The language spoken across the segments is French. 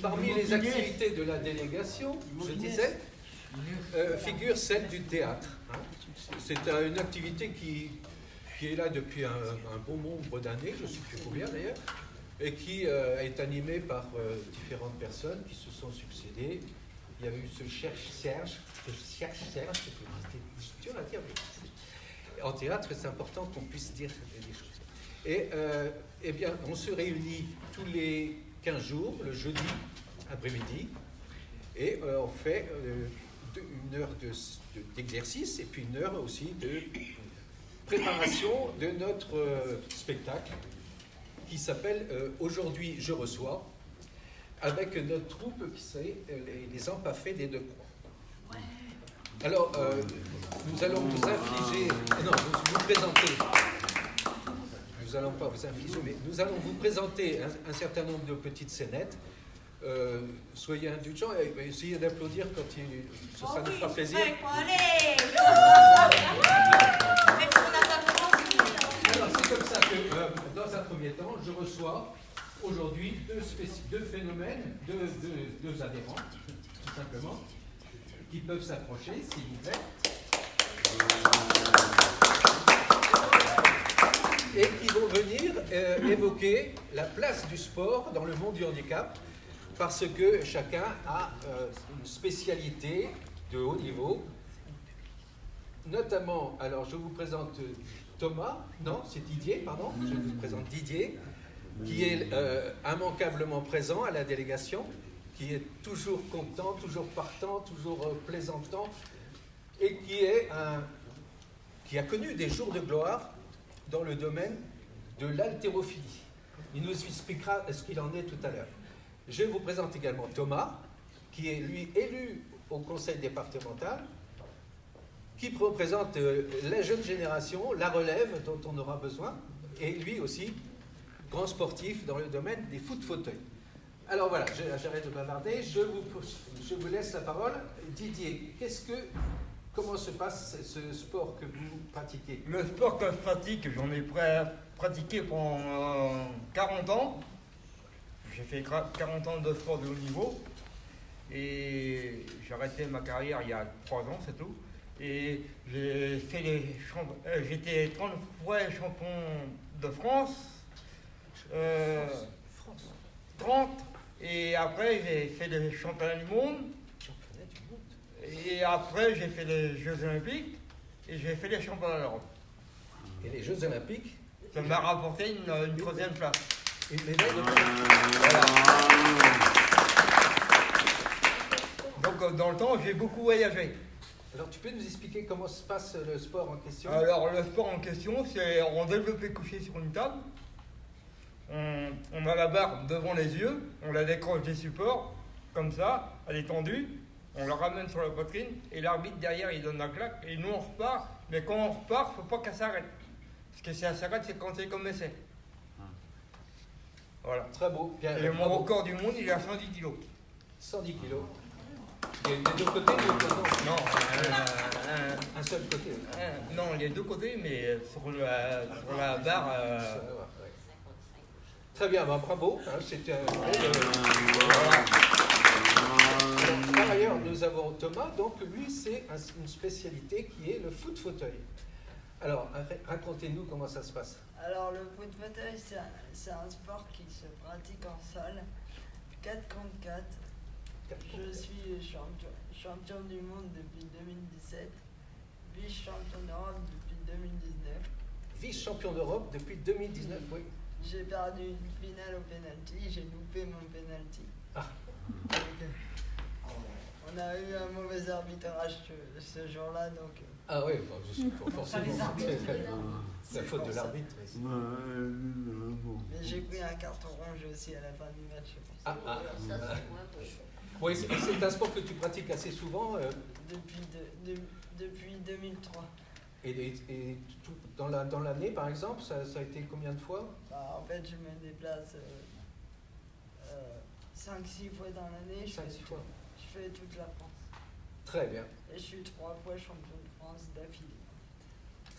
Parmi les activités de la délégation, je disais, figure celle du théâtre. Hein. C'est une activité qui est là depuis un bon nombre d'années, je ne sais plus combien d'ailleurs, et qui est animée par différentes personnes qui se sont succédées. Il y avait eu ce Serge, c'était dur à dire, mais en théâtre, c'est important qu'on puisse dire des choses. Et eh bien, on se réunit tous les 15 jours, le jeudi après-midi, et on fait une heure d'exercice et puis une heure aussi de préparation de notre spectacle qui s'appelle Aujourd'hui je reçois, avec notre troupe qui c'est les Empaffés des Deux Croix. Alors, nous allons vous infliger, non, vous présenter, nous allons pas vous infliger, mais nous allons vous présenter un certain nombre de petites scénettes. Soyez indulgents et essayez d'applaudir quand ça nous fera plaisir. Alors, c'est comme ça que, dans un premier temps, je reçois aujourd'hui deux phénomènes, deux adhérents, tout simplement, qui peuvent s'approcher, s'il vous plaît. Et qui vont venir évoquer la place du sport dans le monde du handicap, parce que chacun a une spécialité de haut niveau. Notamment, alors je vous présente Thomas, non, c'est Didier, pardon, je vous présente Didier, qui est immanquablement présent à la délégation, qui est toujours content, toujours partant, toujours plaisantant, et qui a connu des jours de gloire dans le domaine de l'haltérophilie. Il nous expliquera ce qu'il en est tout à l'heure. Je vous présente également Thomas, qui est lui élu au conseil départemental, qui représente la jeune génération, la relève dont on aura besoin, et lui aussi, grand sportif dans le domaine des foot-fauteuils. Alors voilà, j'arrête de bavarder, je vous laisse la parole. Didier, comment se passe ce sport que vous pratiquez? Le sport que je pratique, j'en ai pratiqué pendant 40 ans. J'ai fait 40 ans de sport de haut niveau. Et j'ai arrêté ma carrière il y a 3 ans, c'est tout. Et j'étais 30 fois champion de France. 30. Et après, j'ai fait les championnats du monde. Et après, j'ai fait les Jeux Olympiques et j'ai fait les championnats d'Europe. Et les Jeux Olympiques? Ça m'a rapporté une 3e place. Une médaille de voilà. Donc, dans le temps, j'ai beaucoup voyagé. Alors, tu peux nous expliquer comment se passe le sport en question? Alors, le sport en question, c'est en développé couché sur une table. On a la barre devant les yeux, on la décroche des supports, comme ça, elle est tendue. On la ramène sur la poitrine et l'arbitre derrière il donne la claque et nous on repart. Mais quand on repart, il ne faut pas qu'elle s'arrête. Parce que si elle s'arrête, c'est quand c'est comme essai. Voilà. Très beau. Bien, et mon record du monde, il est à 110 kg. 110 kg. Et des deux côtés Non. Un seul côté. Non, les deux côtés, mais sur la barre. Très bien, bravo. Hein, c'était par ailleurs, nous avons Thomas, donc lui, c'est une spécialité qui est le foot-fauteuil. Alors, racontez-nous comment ça se passe. Alors, le foot-fauteuil, c'est un sport qui se pratique en sol, 4 contre 4. Je suis champion du monde depuis 2017, vice-champion d'Europe depuis 2019. Vice-champion d'Europe depuis 2019, oui. J'ai perdu une finale au penalty, j'ai loupé mon penalty. Ah. On a eu un mauvais arbitrage ce jour-là, donc... Ah oui, forcément, c'est la faute de l'arbitre. Mais j'ai pris un carton rouge aussi à la fin du match. Oui, c'est un sport que tu pratiques assez souvent Depuis 2003. Et dans l'année, par exemple, ça a été combien de fois? En fait, je me déplace 5-6 fois dans l'année. 5-6 fois. Je fais toute la France. Très bien. Et je suis 3 fois champion de France d'affilée.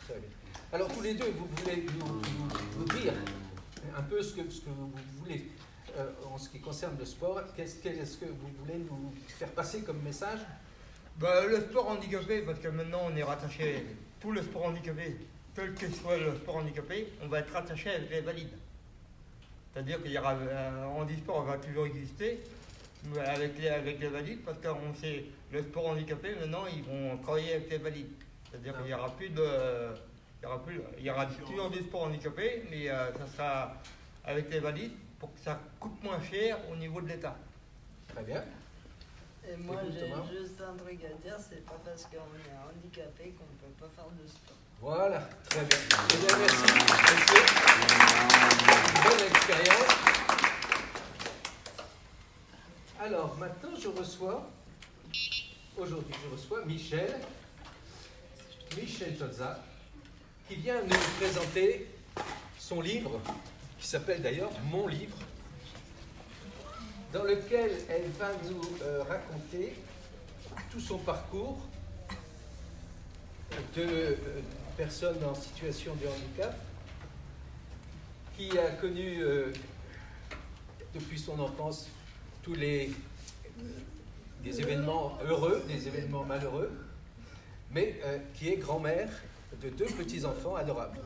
Très bien. Alors tous les deux, vous voulez nous dire un peu ce que vous voulez. en ce qui concerne le sport, qu'est-ce que vous voulez nous faire passer comme message? Le sport handicapé, parce que maintenant on est rattaché, tout le sport handicapé, quel que soit le sport handicapé, on va être rattaché avec les valides. C'est-à-dire qu'il y aura un handisport va toujours exister mais avec les valides, parce qu'on sait, le sport handicapé, maintenant ils vont travailler avec les valides. C'est-à-dire qu'il n'y aura plus de. Il y aura toujours du sport handicapé, mais ça sera avec les valides pour que ça coûte moins cher au niveau de l'État. Très bien. Et moi, Écoute, j'ai Thomas. juste un truc à dire, c'est pas parce qu'on est handicapé qu'on ne peut pas faire de sport. Voilà, très bien. Eh bien, merci. Monsieur. Bonne expérience. Alors, maintenant, aujourd'hui, je reçois Michel Tolza, qui vient nous présenter son livre, qui s'appelle d'ailleurs Mon livre, dans lequel elle va nous raconter tout son parcours de personne en situation de handicap, qui a connu depuis son enfance tous des événements heureux, des événements malheureux, mais qui est grand-mère de 2 petits-enfants adorables.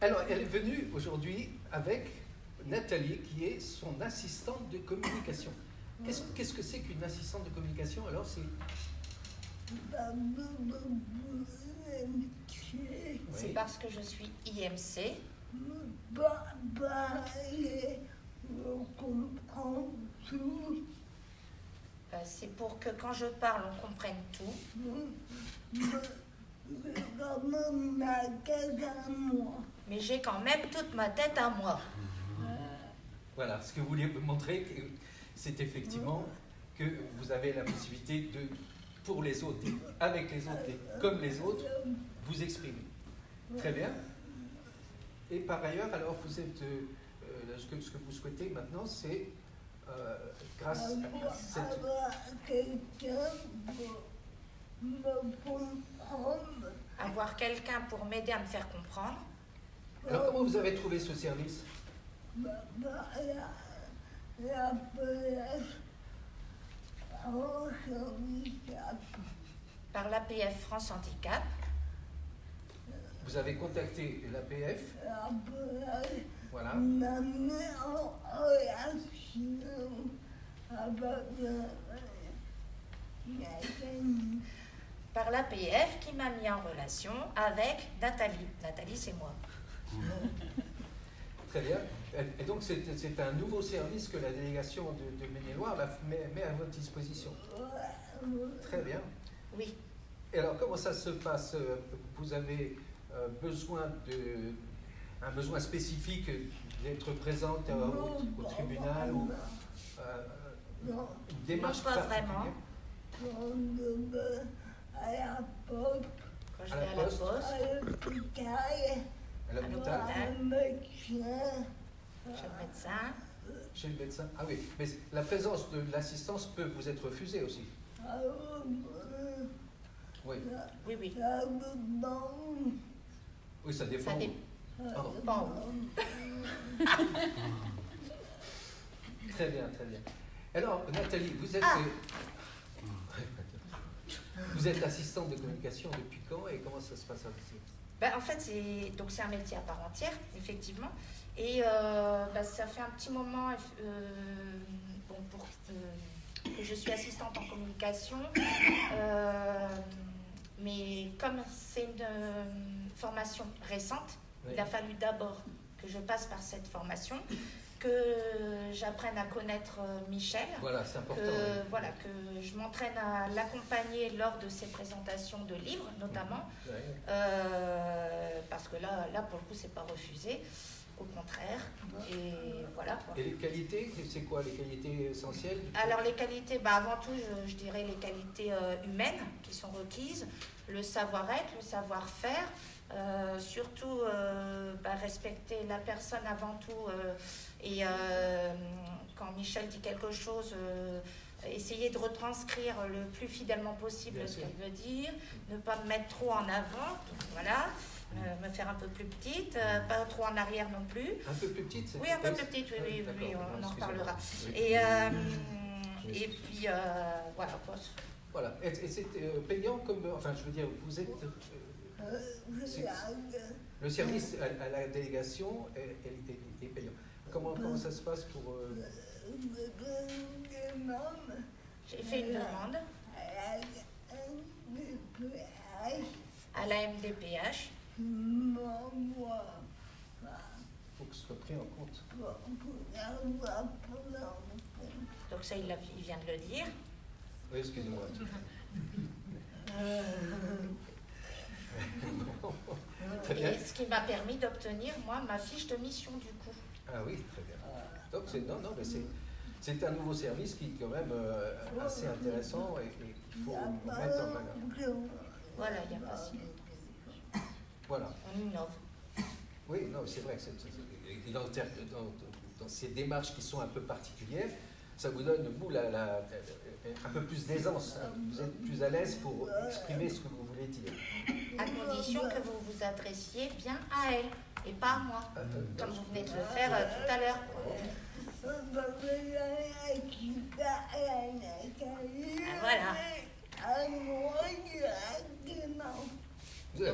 Alors, elle est venue aujourd'hui avec Nathalie, qui est son assistante de communication. Qu'est-ce que c'est qu'une assistante de communication? Alors, c'est... C'est Oui. parce que je suis IMC. C'est pour que quand je parle, on comprenne tout. Mais j'ai quand même toute ma tête à moi. Voilà, ce que vous vouliez vous montrer, c'est effectivement que vous avez la possibilité de, pour les autres, avec les autres et comme les autres, vous exprimer. Très bien. Et par ailleurs, alors vous êtes, ce que vous souhaitez maintenant, c'est grâce à cette... Avoir quelqu'un pour m'aider à me faire comprendre. Alors comment vous avez trouvé ce service? Par l'APF France Handicap. Vous avez contacté l'APF, voilà. Par l'APF qui m'a mis en relation avec Nathalie. Nathalie, c'est moi. Très bien. Et donc c'est un nouveau service que la délégation de Maine-et-Loire met à votre disposition. Très bien. Oui. Et alors comment ça se passe? Vous avez un besoin spécifique d'être présente au tribunal ou une démarche Non, pas vraiment. particulière? Quand je À vais la à la poste. poste, À l'hôpital, chez le médecin. chez le médecin? Ah oui, mais la présence de l'assistance peut vous être refusée aussi. Oui, Oui, oui. oui, ça dépend. Ça Pardon. dépend. Très bien, très bien. Alors, Nathalie, vous êtes... Vous êtes assistante de communication depuis quand et comment ça se passe ici? En fait, c'est un métier à part entière, effectivement. Et ça fait un petit moment que je suis assistante en communication. Mais comme c'est une formation récente, Oui. il a fallu d'abord que je passe par cette formation, que j'apprenne à connaître Michel, Voilà, c'est important. que je m'entraîne à l'accompagner lors de ses présentations de livres, notamment, Oui. parce que là, pour le coup, c'est pas refusé, au contraire. Et voilà, quoi. Et les qualités, c'est quoi les qualités essentielles? Alors les qualités, avant tout, je dirais les qualités humaines qui sont requises, le savoir-être, le savoir-faire, surtout respecter la personne avant tout. Et quand Michel dit quelque chose, essayer de retranscrire le plus fidèlement possible Bien ce sûr. qu'elle veut dire, ne pas me mettre trop en avant, voilà, me faire un peu plus petite, pas trop en arrière non plus. Un peu plus petite, c'est Oui, un peu plus petite, oui, d'accord, oui, on en excusez-moi. reparlera. Oui. Et puis, voilà quoi. Voilà, et c'est payant comme. Enfin, je veux dire, vous êtes. C'est- Le service à la délégation est payant. Comment ça se passe pour. J'ai fait une demande à la MDPH. Faut que ce soit pris en compte. Donc ça, il vient de le dire. Oui, excusez-moi. Très bien. Et ce qui m'a permis d'obtenir, moi, ma fiche de mission du coup. Ah oui, très bien. Donc, non, mais c'est un nouveau service qui est quand même assez intéressant et qu'il faut mettre en valeur. Voilà, il n'y a pas si. Voilà. On innove. Oui, non, c'est vrai que dans ces démarches qui sont un peu particulières, ça vous donne, vous, un peu plus d'aisance. Hein. Vous êtes plus à l'aise pour exprimer ce que vous voulez dire. À condition que vous vous adressiez bien à elle et pas à moi, comme vous venez de le faire tout à l'heure. Voilà.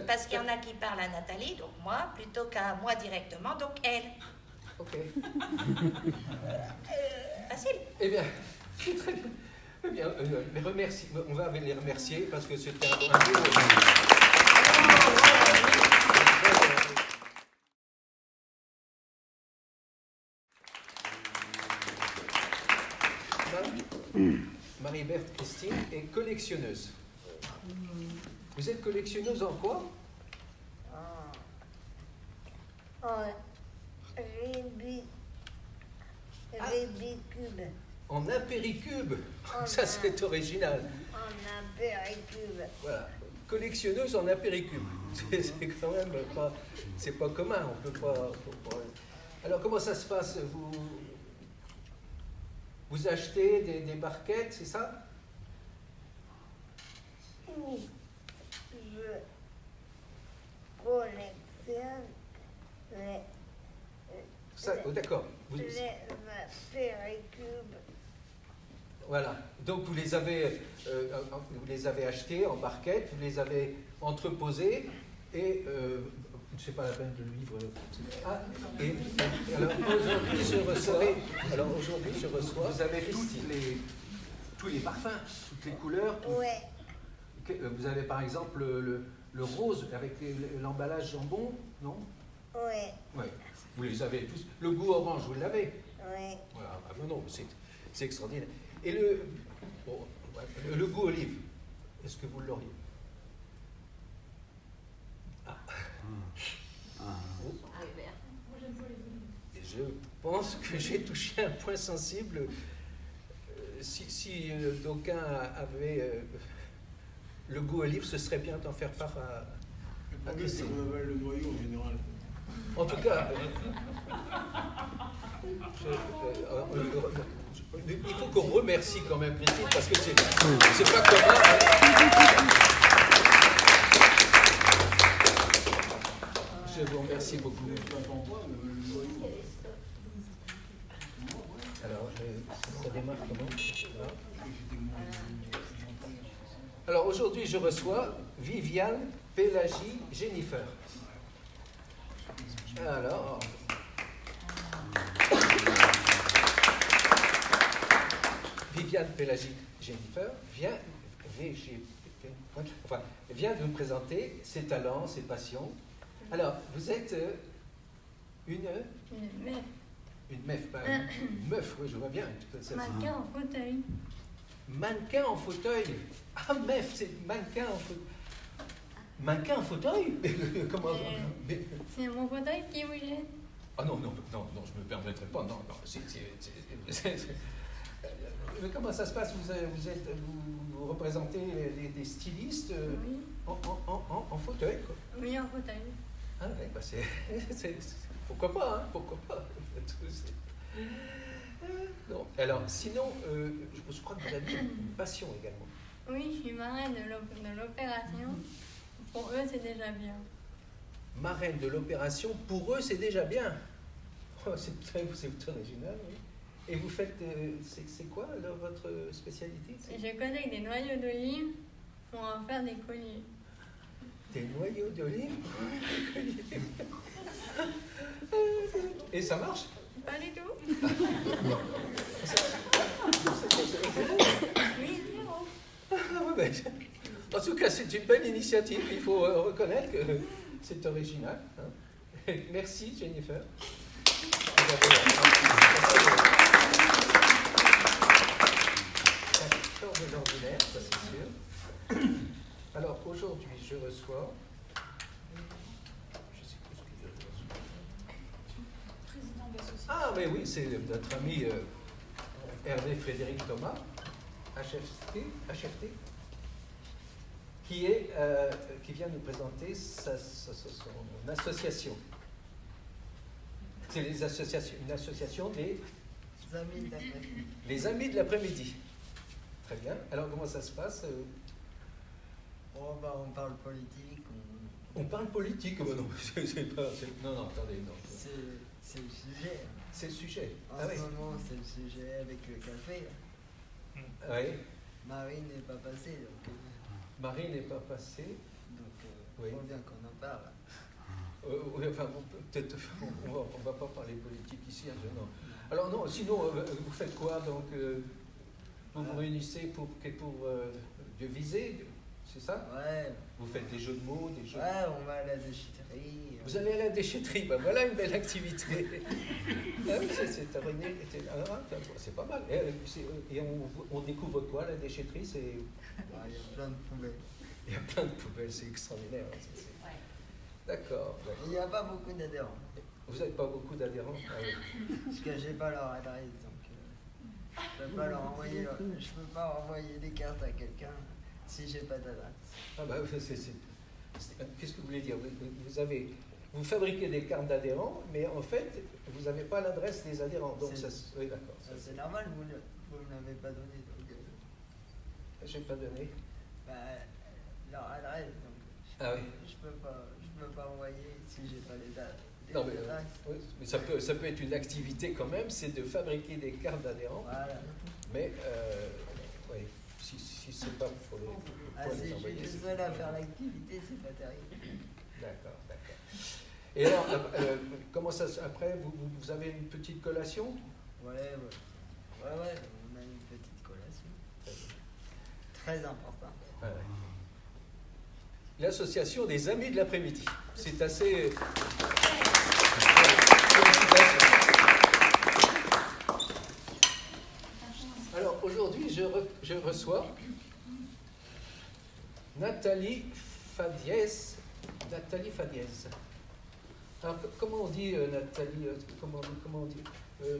Parce qu'il y en a qui parlent à Nathalie, donc moi, plutôt qu'à moi directement, donc elle. Ok. Facile. Eh bien, très bien. Eh bien, on va les remercier parce que c'était un beau. Marie-Berthe Christine est collectionneuse. Vous êtes collectionneuse en quoi? Rubikube. En impéricube. Ça, c'est original. En impéricube. Voilà. Collectionneuse en apéricube. C'est quand même pas, c'est pas commun. On peut pas. Alors comment ça se passe? Vous achetez des barquettes, c'est ça? Oui. Je collectionne Oh, d'accord. les apéricubes. Voilà. Donc vous les avez achetés en barquettes, vous les avez entreposés et c'est pas la peine de le livre. Ah, et alors aujourd'hui je reçois. Vous avez tous les parfums, toutes les couleurs. Ouais. Vous avez par exemple le rose avec l'emballage jambon, non? Ouais. Oui. Vous les avez tous. Le goût orange, vous l'avez. Ouais. Voilà. Ah, non, c'est extraordinaire. Et le goût olive, est-ce que vous l'auriez? Et je pense que j'ai touché un point sensible. Si d'aucuns avaient le goût olive, ce serait bien d'en faire part à Christine. On avale le noyau en général. En tout cas, il faut qu'on remercie quand même Christine parce que c'est pas commun. Je vous remercie beaucoup. Alors, ça démarre comment? Alors aujourd'hui, je reçois Viviane Pélagie Jennifer. Alors, Viviane Pélagie Jennifer vient de nous présenter ses talents, ses passions. Alors, vous êtes une meuf, une meuf, oui, je vois bien. Mannequin en fauteuil. Mannequin en fauteuil. Ah, meuf, c'est mannequin en fauteuil. Mannequin en fauteuil? Comment? C'est mon fauteuil qui vous gêne. Ah non, je me permettrai pas. Non, mais comment ça se passe? Vous représentez des stylistes Oui. en fauteuil, quoi. Oui, en fauteuil. Ah ouais, bah pourquoi pas, hein? Pourquoi pas? Non. Alors, sinon, je crois que vous avez une passion également. Oui, je suis marraine de l'opération. Pour eux, c'est déjà bien. Marraine de l'opération, pour eux, c'est déjà bien. Oh, c'est original, oui. Et vous faites, c'est quoi alors, votre spécialité? Je collecte des noyaux d'olive pour en faire des colliers. Des noyaux d'olive? Et ça marche? Pas du tout. Oui, zéro. Ah, ouais, ben, en tout cas, c'est une belle initiative. Il faut reconnaître que c'est original. Hein. Merci, Jennifer. De l'ordinaire, ça c'est sûr. Alors aujourd'hui, je reçois. Je sais plus ce que je reçois. Président de l'association. Ah, mais oui, c'est notre ami Hervé Frédéric Thomas, HFT, qui vient nous présenter son association. C'est une association des Amis d'après-midi. les Amis de l'après-midi. Très bien. Alors, comment ça se passe? Oh, bah, on parle politique, On parle politique. Oh, non, non, attendez, non. c'est le sujet. C'est le sujet. En Ah ce oui. moment, c'est le sujet avec le café. Oui. Marie n'est pas passée, donc Marie n'est pas passée. Oui. faut bien qu'on en parle. Oui, enfin, peut-être, on va pas parler politique ici. Hein, non. Alors non, sinon, vous faites quoi donc vous vous réunissez pour deviser, c'est ça? Ouais, Vous faites des jeux de mots, des jeux. ouais, on va à la déchetterie. Vous allez à la déchetterie, ben voilà une belle activité. Ah oui, c'est pas mal. Et on découvre quoi, la déchetterie? Ah, il y a plein de poubelles. Il y a plein de poubelles, c'est extraordinaire. D'accord. Il n'y a pas beaucoup d'adhérents. Vous n'avez pas beaucoup d'adhérents? Ah oui. Parce que j'ai pas leur adresse, donc je peux pas je peux pas envoyer des cartes à quelqu'un si j'ai pas d'adresse. Ah bah, qu'est-ce que vous voulez dire? Vous fabriquez des cartes d'adhérents, mais en fait, vous n'avez pas l'adresse des adhérents. Donc oui, d'accord. C'est normal, vous ne me l'avez pas donné. Donc, Je n'ai pas donné. bah, leur adresse, donc Ah oui. je peux pas envoyer si j'ai pas les dates. Non, mais ça peut être une activité quand même, c'est de fabriquer des cartes d'adhérents. Voilà. Mais oui, si c'est pas pour les. Ah, si je suis le seul à faire l'activité, c'est pas terrible. D'accord. Et alors, comment ça après, vous avez une petite collation? Ouais, on a une petite collation. Très importante. Ouais. L'association des Amis de l'après-midi. C'est assez. Alors aujourd'hui, je reçois Nathalie Fadiez. Alors comment on dit Nathalie? Comment on dit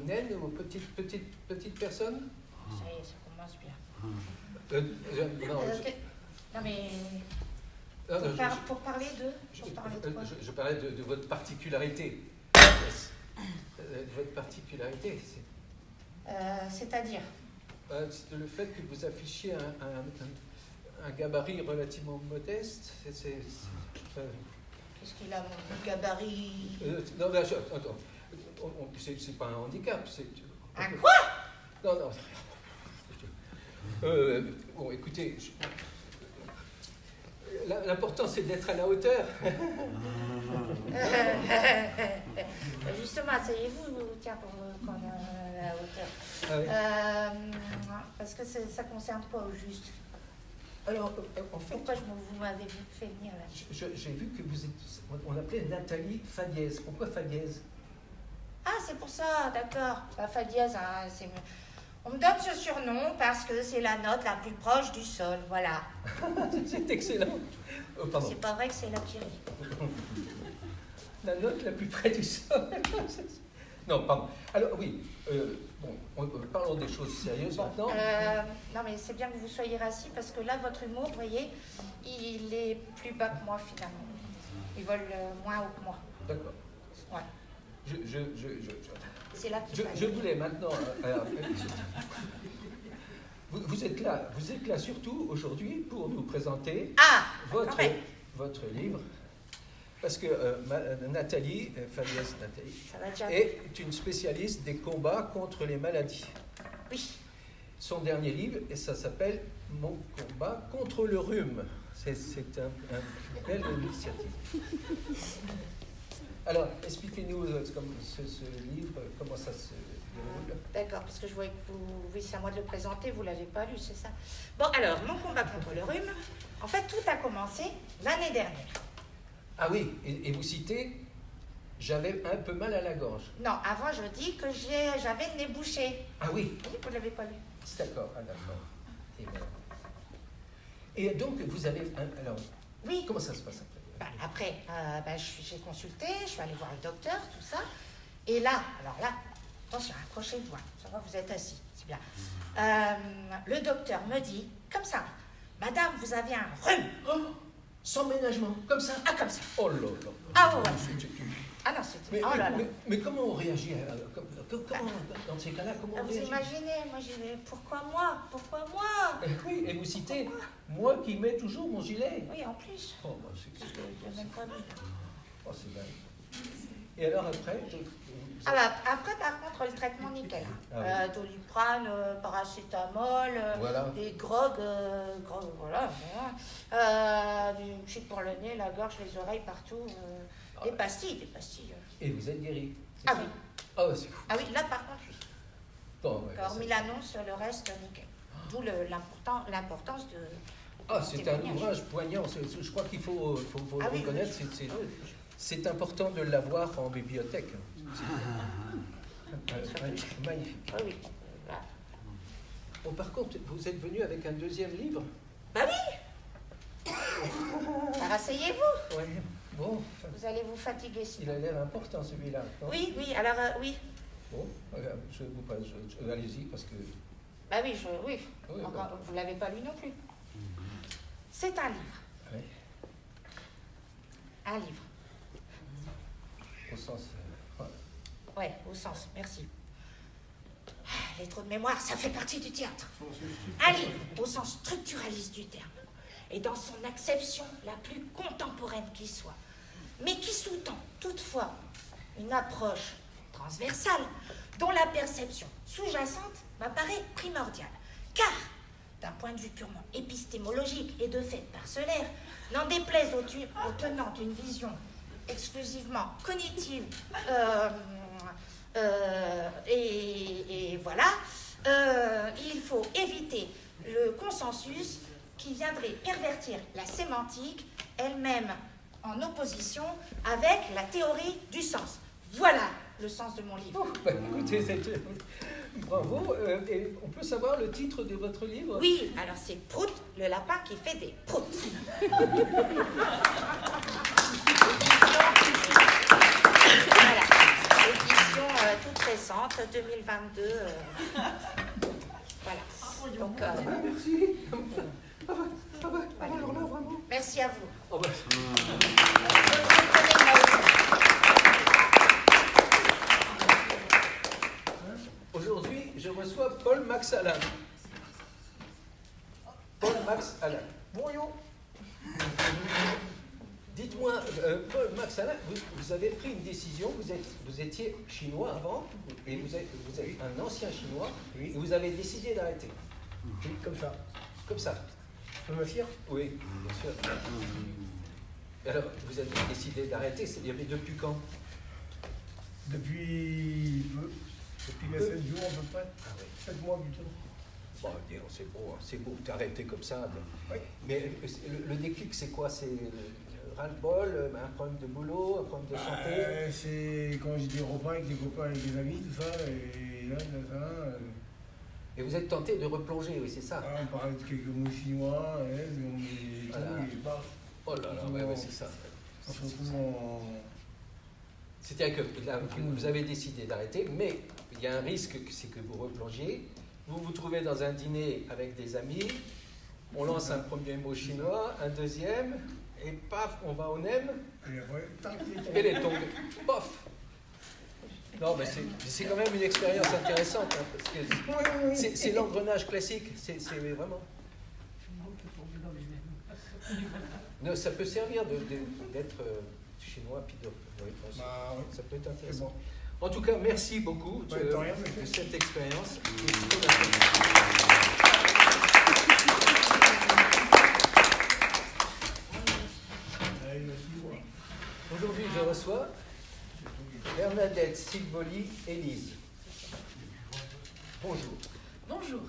naine ou petite personne? Ça y est, ça commence bien. Non mais pour parler de quoi? Je parlais de votre particularité. De votre particularité, C'est-à-dire c'est le fait que vous affichiez un gabarit relativement modeste. Qu'est-ce qu'il a, mon gabarit? Non, mais attends, c'est pas un handicap. Un quoi? Non. Bon, écoutez, l'important c'est d'être à la hauteur. Justement, asseyez-vous, tiens, pour qu'on a la hauteur. Ah oui. Parce que ça concerne quoi au juste? Alors, en fait, Pourquoi vous m'avez fait venir là? j'ai vu que vous êtes. On appelait Nathalie Fadiez. Pourquoi Fadiez? Ah, c'est pour ça, d'accord. Fadiez, hein, on me donne ce surnom parce que c'est la note la plus proche du sol, voilà. C'est excellent. Oh, pardon. C'est pas vrai que c'est la Kyrie. La note la plus près du sol. Non, pardon. Alors, oui, parlons des choses sérieuses maintenant. Non, mais c'est bien que vous soyez assis parce que là, votre humour, vous voyez, il est plus bas que moi finalement. Il vole moins haut que moi. D'accord. Ouais. C'est là qu'il Je voulais maintenant. Vous êtes là surtout aujourd'hui pour nous présenter votre livre. Parce que Nathalie, Faliès Nathalie, Ça va déjà. est une spécialiste des combats contre les maladies. Oui. Son dernier livre, et ça s'appelle Mon combat contre le rhume. C'est une belle initiative. Alors, expliquez-nous ce livre, comment ça se déroule. D'accord, parce que je voyais que oui, c'est à moi de le présenter, vous ne l'avez pas lu, c'est ça? Bon, alors, Mon combat contre le rhume, en fait, tout a commencé l'année dernière. Ah oui, et vous citez, j'avais un peu mal à la gorge. Non, avant, je dis que j'avais le nez bouché. Ah oui, Oui, vous ne l'avez pas lu. c'est d'accord, ah d'accord. Et voilà. Et donc, vous avez alors, Oui. comment ça se passe après? Après, j'ai consulté, je suis allée voir le docteur, tout ça. Et là, alors là, attention, accrochez-vous, ça va, vous êtes assis, c'est bien. Le docteur me dit, comme ça, madame, vous avez un rhume. Oh, sans ménagement, comme ça. Ah, comme ça. Oh là là. Ah, ouais. C'est- Ah non, c'était... Mais, Oh là là. mais comment on réagit comment, dans ces cas-là, comment on Vous réagit? imaginez, moi j'ai dit, pourquoi moi? Pourquoi moi? Oui, et vous citez, moi qui mets toujours mon gilet. Oui, en plus. Oh, bah, c'est Je l'ai même pas vu. oh, c'est dingue. Et alors après Ah bah, après, par contre, le traitement nickel. Ah oui. Doliprane, paracétamol, Voilà. des grogues, voilà. Du shit pour le nez, la gorge, les oreilles, partout. Des pastilles. Et vous êtes guéri. Ah ça? oui. Ah ouais, c'est fou. Ah oui, là par contre, oui. Bon, ouais, Hormis l'annonce, le reste, nickel. D'où l'importance de... Ah, c'est un témoignage. ouvrage poignant. Je crois qu'il faut Ah le oui, reconnaître. oui. C'est important de l'avoir en bibliothèque. Magnifique. Ah oui. Voilà. Bon, par contre, vous êtes venu avec un deuxième livre? Bah oui. Alors, asseyez-vous. Ouais. Bon, Vous allez vous fatiguer il sinon. a l'air important celui-là. non? Oui, alors oui. Bon, regarde, je vous passe. Allez-y parce que. Bah oui, oui. Oui, Encore, bah. vous ne l'avez pas lu non plus. C'est un livre. Ouais, Un livre. au sens. Ouais, au sens, merci. Les trous de mémoire, ça fait partie du théâtre. Un livre, au sens structuraliste du terme, et dans son acception la plus contemporaine qui soit, mais qui sous-tend toutefois une approche transversale dont la perception sous-jacente m'apparaît primordiale. Car, d'un point de vue purement épistémologique et de fait parcellaire, n'en déplaise aux tenants d'une vision exclusivement cognitive, et voilà, il faut éviter le consensus qui viendrait pervertir la sémantique, elle-même en opposition avec la théorie du sens. Voilà le sens de mon livre. Oh, bah, écoutez, bravo. Et on peut savoir le titre de votre livre? Oui, alors c'est Prout, le lapin qui fait des proutes. Voilà, édition toute récente, 2022. Voilà. Donc, Merci. Alors là, vraiment. merci à vous. Oh, bah, aujourd'hui, je reçois Paul Max Alain. Paul Max Alain. Bonjour. Dites-moi, Paul Max Alain, vous avez pris une décision, vous étiez chinois avant, et vous êtes un ancien chinois, et vous avez décidé d'arrêter. Oui, comme ça. Comme ça. Je peux me fier? Oui, bien sûr. Alors, vous avez décidé d'arrêter, depuis quand? Depuis peu. Depuis mes 7 jours à peu près. Ah oui. 7 mois plutôt. Bon, c'est beau, t'arrêter comme ça. Oui. Mais le déclic, c'est quoi? C'est ras-le-bol, un problème de boulot, un problème de santé? C'est quand j'ai des repas avec les copains, avec des amis, tout ça. Et là, Et vous êtes tenté de replonger, oui, c'est ça? on parlait de quelques mots chinois, et Voilà. tout, et bah, Oh là là, ouais, c'est ça. on se retrouve en... C'est-à-dire que là, vous avez décidé d'arrêter, mais il y a un risque, c'est que vous replongiez. Vous vous trouvez dans un dîner avec des amis, on lance un premier mot chinois, un deuxième, et paf, on va au nem, Et après, tac, il est et les tombes, pof. Non, mais c'est quand même une expérience intéressante, hein, parce que c'est l'engrenage classique, c'est vraiment... Non, ça peut servir d'être chinois, puis ça peut être intéressant. En tout cas, merci beaucoup de cette expérience. Aujourd'hui, je reçois Bernadette Silvoli Élise. Bonjour. Bonjour.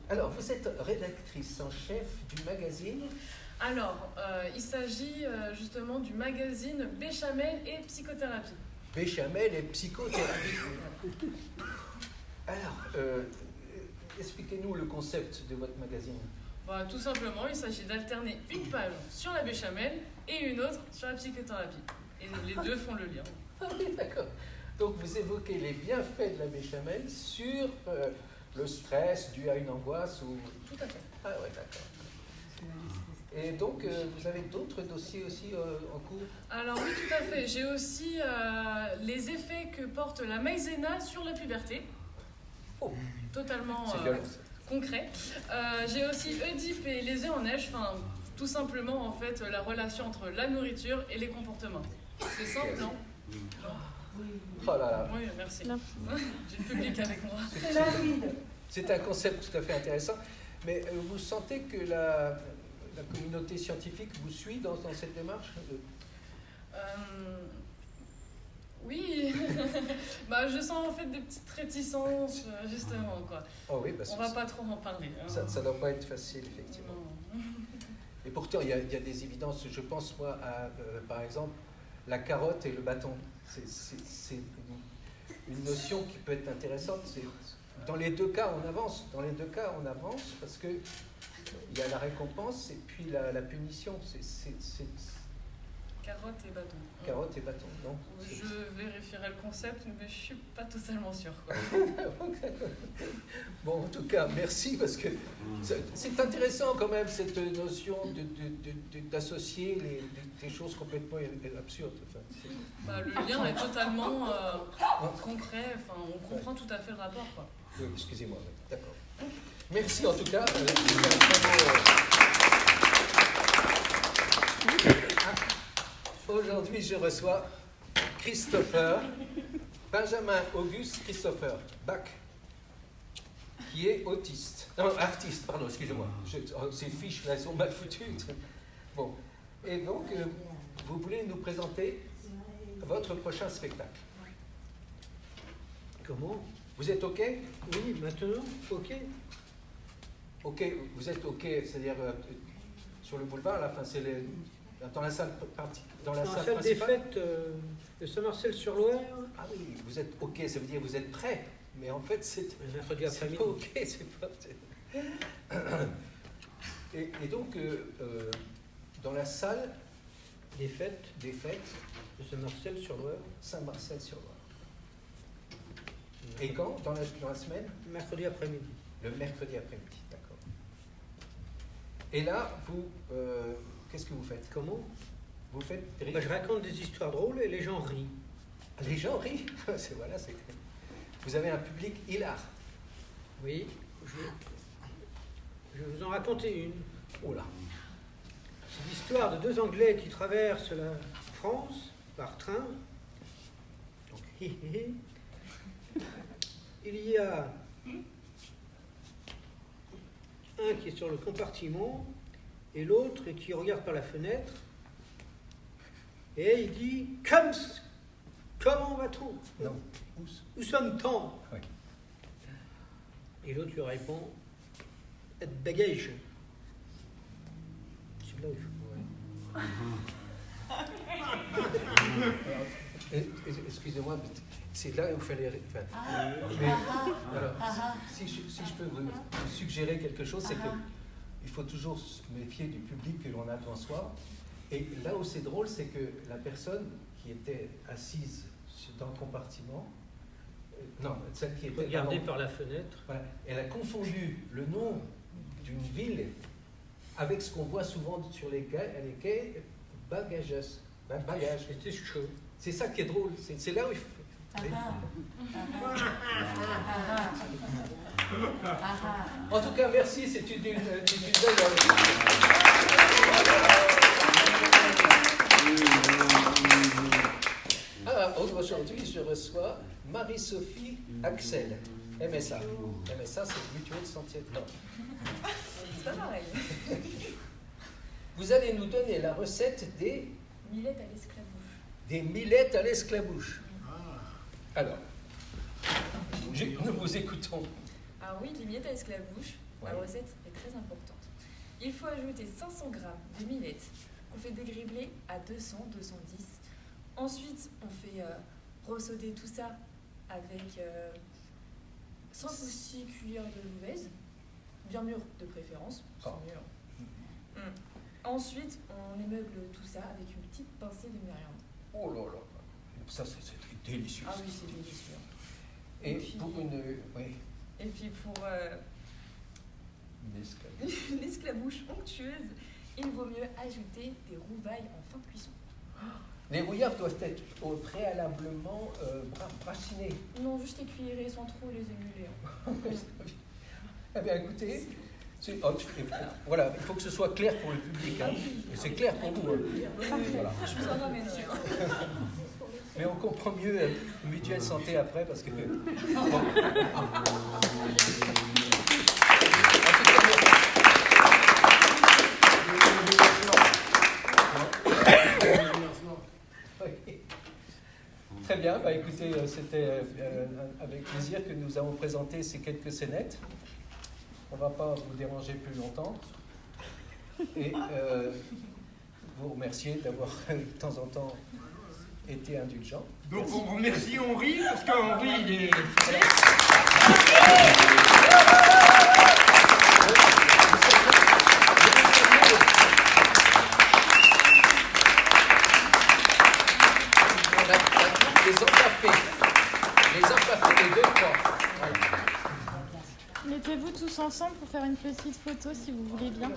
Alors, vous êtes rédactrice en chef du magazine. Alors, il s'agit justement du magazine Béchamel et Psychothérapie. Béchamel et Psychothérapie. Alors, expliquez-nous le concept de votre magazine. Bah, tout simplement, il s'agit d'alterner une page sur la béchamel et une autre sur la psychothérapie. Et les deux font le lien. Ah oui, d'accord. Donc, vous évoquez les bienfaits de la béchamel sur le stress dû à une angoisse ou... Tout à fait. Ah ouais, d'accord. Et donc, vous avez d'autres dossiers aussi en cours? Alors oui, tout à fait. J'ai aussi les effets que porte la maïzena sur la puberté. Oh. Totalement C'est violent, concret. J'ai aussi Oedipe et les œufs en neige. Enfin, tout simplement, en fait, la relation entre la nourriture et les comportements. C'est simple, non? Oh là là. Oui, merci. J'ai le public avec moi. C'est un concept tout à fait intéressant. Mais vous sentez que la communauté scientifique vous suit dans cette démarche? Oui, bah, je sens en fait des petites réticences, justement, quoi. Oh oui, parce on va pas trop en parler. Hein. Ça ne doit pas être facile, effectivement. Non. Et pourtant, il y a des évidences. Je pense, moi, à, par exemple, la carotte et le bâton. C'est une notion qui peut être intéressante. Dans les deux cas, on avance. Dans les deux cas, on avance parce que il y a la récompense et puis la punition. Carotte et bâton. Carotte et bâton, non? Je vérifierai le concept, mais je suis pas totalement sûre. Quoi. Bon, en tout cas, merci, parce que c'est intéressant quand même, cette notion d'associer des choses complètement absurdes. Enfin, le lien est totalement concret, enfin, on comprend tout à fait le rapport. Quoi. Oui, excusez-moi, d'accord. Merci en tout cas. Aujourd'hui, je reçois Christopher, Benjamin Auguste Christopher Bach, qui est autiste. Non, artiste, pardon, excusez-moi. Ces fiches là sont mal foutues. Bon. Et donc, vous voulez nous présenter votre prochain spectacle. Comment? Vous êtes OK? Oui, maintenant, OK. OK, vous êtes OK, c'est-à-dire sur le boulevard, à la fin, c'est dans la salle dans la salle principale des fêtes de Saint-Marcel-sur-Loire. Ah oui, vous êtes OK, ça veut dire que vous êtes prêt. Mais en fait, c'est mercredi après-midi. pas OK, c'est pas... Et donc, dans la salle des fêtes de Saint-Marcel-sur-Loire. Saint-Marcel-sur-Loire. Et quand? Dans la semaine? Mercredi après-midi. Le mercredi après-midi, d'accord. Et là, vous, qu'est-ce que vous faites? Comment? Vous faites Je raconte des histoires drôles et les gens rient. Les gens rient. Vous avez un public hilar. Oui, je vais vous en raconter une. Oh là. C'est l'histoire de deux Anglais qui traversent la France par train. Il y a un qui est sur le compartiment et l'autre qui regarde par la fenêtre. Et il dit « Comment va-t-on » Non. Où sommes-nous? Oui. Et l'autre lui répond « Bagage ». C'est là où il faut. Excusez-moi, mais c'est là où il fallait... alors, si je peux vous suggérer quelque chose, c'est qu'il faut toujours se méfier du public que l'on a devant soi. Et là où c'est drôle, c'est que la personne qui était assise dans le compartiment, celle qui était regardée par la fenêtre, voilà, elle a confondu le nom d'une ville avec ce qu'on voit souvent sur les quais, bagages. Bagage. c'était chaud. C'est ça qui est drôle. C'est là où En tout cas, merci, c'est une belle... Aujourd'hui, je reçois Marie-Sophie Axel, MSA. MSA, c'est Mutuelle Santé de Nantes. C'est pas pareil. Vous allez nous donner la recette des Millettes à l'esclavouche. Des millettes à l'esclavouche. Alors, nous vous écoutons. Alors oui, les millettes à l'esclavouche, Ouais. la recette est très importante. Il faut ajouter 500 g de millettes qu'on fait dégribler à 200, 210. Ensuite, on fait ressauder tout ça avec 5 ou 6 cuillères de louvaise, bien mûre de préférence. Oh. Ensuite, on émeuble tout ça avec une petite pincée de muriande. Oh là là, ça c'est délicieux. Ah oui, c'est délicieux. Et puis- pour une... Oui, Et puis pour une esclavouche. une esclavouche onctueuse, il vaut mieux ajouter des rouvailles en fin de cuisson. Les rouillards doivent être préalablement brasinés. Non, juste écuillerés sans trop les émuler. Eh bien, écoutez, voilà, il faut que ce soit clair pour le public. Hein. Et c'est clair pour vous. Hein. Voilà. Je vous en ramène un. Mais on comprend mieux Mutuelle Santé après parce que... Bon. Oui. Très bien, bah, écoutez, c'était avec plaisir que nous avons présenté ces quelques scénettes. On ne va pas vous déranger plus longtemps. Et vous remercier d'avoir de temps en temps été indulgent. Donc on remercie Henri, parce qu'Henri, il est... Les empaffés, les deux, trois. Voilà. Mettez-vous tous ensemble pour faire une petite photo si vous voulez bien.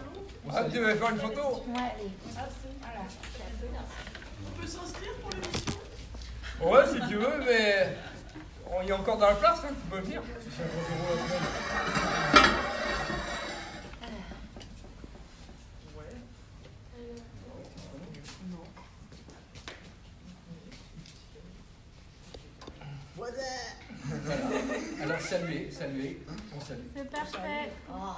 Ah, tu veux faire une photo? Ouais. On peut s'inscrire pour l'émission? Ouais, si tu veux, mais... Il y a encore dans la place, hein, tu peux venir. Voilà. Alors saluez, on salue. C'est parfait. Oh.